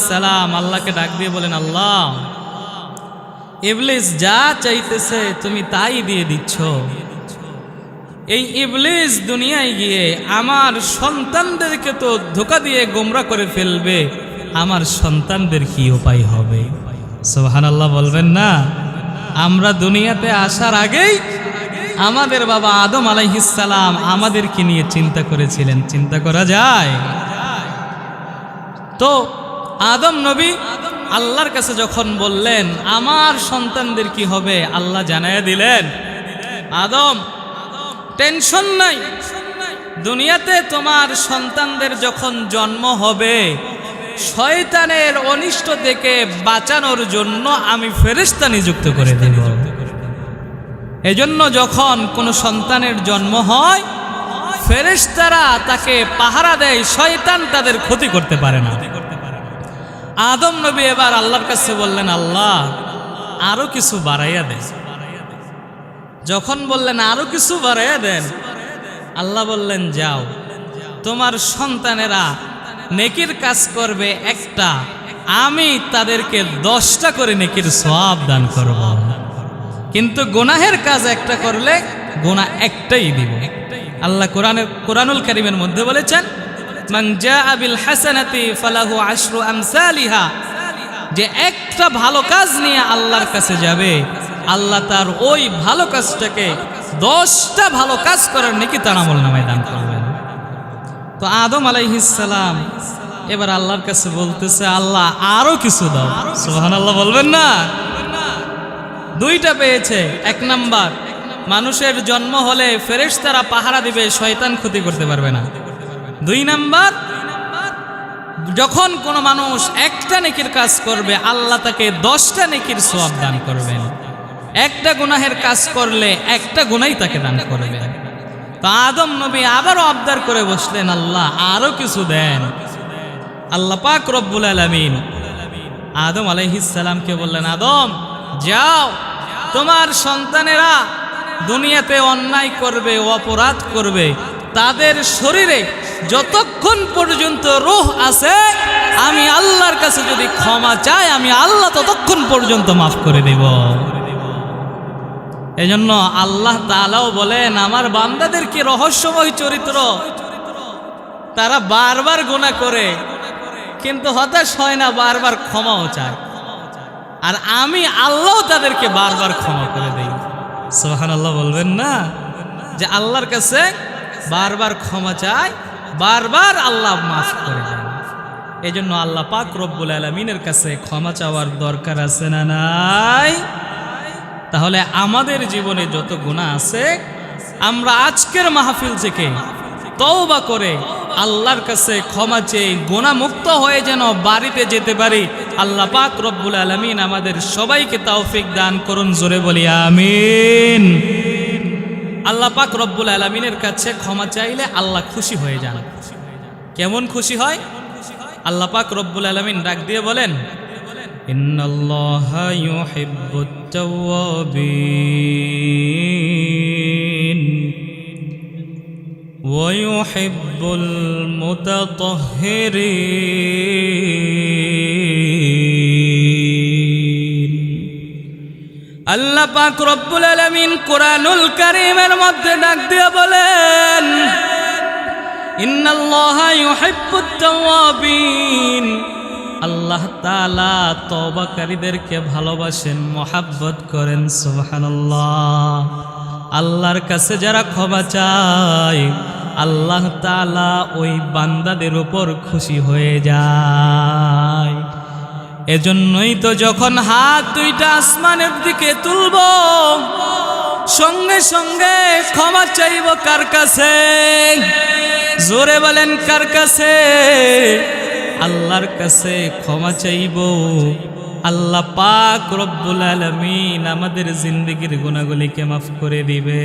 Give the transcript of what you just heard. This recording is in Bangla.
সালাম আল্লাহকে ডাক দিয়ে বলেন, আল্লাহ, ইবলিস যা চাইতেছে তুমি তাই দিয়ে দিচ্ছ। এই ইবলিস দুনিয়ায় গিয়ে আমার সন্তানদেরকে তো ধোঁকা দিয়ে গোমরাহ করে ফেলবে, আমার সন্তানদের কি উপায় হবে? সুবহানাল্লাহ বলবেন না? আমরা দুনিয়াতে আসার আগেই আমাদের বাবা আদম আলাইহিস সালাম আমাদেরকে নিয়ে চিন্তা করেছিলেন। চিন্তা করা যায়? তো আদম নবী আল্লাহর কাছে যখন বললেন আমার সন্তানদের কি হবে, আল্লাহ জানায়া দিলেন, আদম টেনশন নাই, দুনিয়াতে তোমার সন্তানদের যখন জন্ম হবে শয়তানের অনিষ্ট থেকে বাঁচানোর জন্য আমি ফেরেশতা নিযুক্ত করে দেব। এজন্য যখন কোনো সন্তানের জন্ম হয় ফেরেশতারা তাকে পাহারা দেয়, শয়তান তাদের ক্ষতি করতে পারে না। আদম নবী এবার আল্লাহর কাছে বললেন, আল্লাহ আরো কিছু বাড়াইয়া দেন। যখন বললেন আরো কিছু বাড়াইয়া দেন, আল্লাহ বললেন, যাও, তোমার সন্তানেরা নেকির কাজ করবে একটা, আমি তাদেরকে 10টা করে নেকির সওয়াব দান করব, কিন্তু গুনাহের কাজ একটা করলে গুনাহ একটাই দিব। আল্লাহ কোরআনুল কারীমের মধ্যে বলেছেন, মান জাআ বিল হাসানাতি ফালাহু আশরু আমসালিহা, যে একটা ভালো কাজ নিয়ে আল্লাহর কাছে যাবে আল্লাহ তার ওই ভালো কাজটাকে 10টা ভালো কাজ করার নেকি তার আমলনামায় দান করবেন। তো আদম আলাইহিস সালাম এবার আল্লাহর কাছে বলতেছে, আল্লাহ আরো কিছু দাও। সুবহানাল্লাহ বলবেন না? 2টা পেয়েছে। 1 নাম্বার, মানুষের জন্ম হলে ফেরেশতারা পাহারা দিবে, শয়তান ক্ষতি করতে পারবে না। 2 নাম্বার, যখন কোনো মানুষ একটা নেকির কাজ করবে আল্লাহ তাকে 10টা নেকির সওয়াব দান করবেন। একটা গুনাহের কাজ করলে একটা গুনাহই তাকে দান করবেন। তো আদম নবী আবারও আবদার করে বসলেন, আল্লাহ আরো কিছু দেন। আল্লাহ পাক রব্বুল আলামিন আদম আলাইহিস সালামকে বললেন, আদম যাও, তোমার সন্তানেরা দুনিয়াতে অন্যায় করবে, অপরাধ করবে, তাদের শরীরে যতক্ষণ পর্যন্ত রূহ আছে আমি আল্লাহর কাছে যদি ক্ষমা চাই আমি আল্লাহ ততক্ষণ পর্যন্ত মাফ করে দেব। এজন্য আল্লাহ তাআলাও বলেন, আমার বান্দাদের কি রহস্যময় চরিত্র, তারা বারবার গুনাহ করে কিন্তু হতাশ হয় না, বারবার ক্ষমাও চায়, আর আমি আল্লাহ তাদেরকে বারবার ক্ষমা করে দেই। সুবহানাল্লাহ বলবেন না? যে আল্লাহর কাছে বারবার ক্ষমা চায়, বারবার আল্লাহ মাফ করে দেন। এজন্য আল্লাহ পাক রব্বুল আলামিনের কাছে ক্ষমা চাওয়ার দরকার আছে না নাই? তাহলে আমাদের জীবনে যত গুনাহ আছে আমরা আজকের মাহফিল থেকে তওবা করে আল্লাহর কাছে ক্ষমা চেয়ে গুনাহ মুক্ত হয়ে যেন বাড়িতে যেতে পারি। আল্লাহ পাক রব্বুল আলামিন আমাদের সবাইকে তৌফিক দান করুন, জোরে বলি আমিন। আল্লাহ পাক রব্বুল আলামিনের কাছে ক্ষমা চাইলে আল্লাহ খুশি হয়ে যান। কেমন খুশি হয়? আল্লাহ পাক রব্বুল আলামিন ডাক দিয়ে বলেন, ইন্নাল্লাহা ইউহিব্বুত তাওয়াবিন ওয়া ইউহিব্বুল মুতাতাহহিরিন। আল্লাহ পাক রব্বুল আলামিন কোরআনুল কারীমের মধ্যে ডাক দিয়ে বলেন, ইন্নাল্লাহা ইউহিব্বুত তাওয়াবিন, আল্লাহ তাআলা তওবাকারীদেরকে ভালোবাসেন, মহব্বত করেন। সুবহানাল্লাহ। আল্লাহর কাছে যারা ক্ষমা চায় আল্লাহ তাআলা ওই বান্দাদের উপর খুশি হয়ে যায়। এজন্যই তো যখন হাত 2টা আসমানের দিকে তুলব সঙ্গে সঙ্গে ক্ষমা চাইব কার কাছে? জোরে বলেন কার কাছে? আল্লাহর কাছে ক্ষমা চাইব। আল্লাহ পাক রব্বুল আলামিন আমাদের জিন্দেগীর গুনাহগুলিকে মাফ করে দিবে।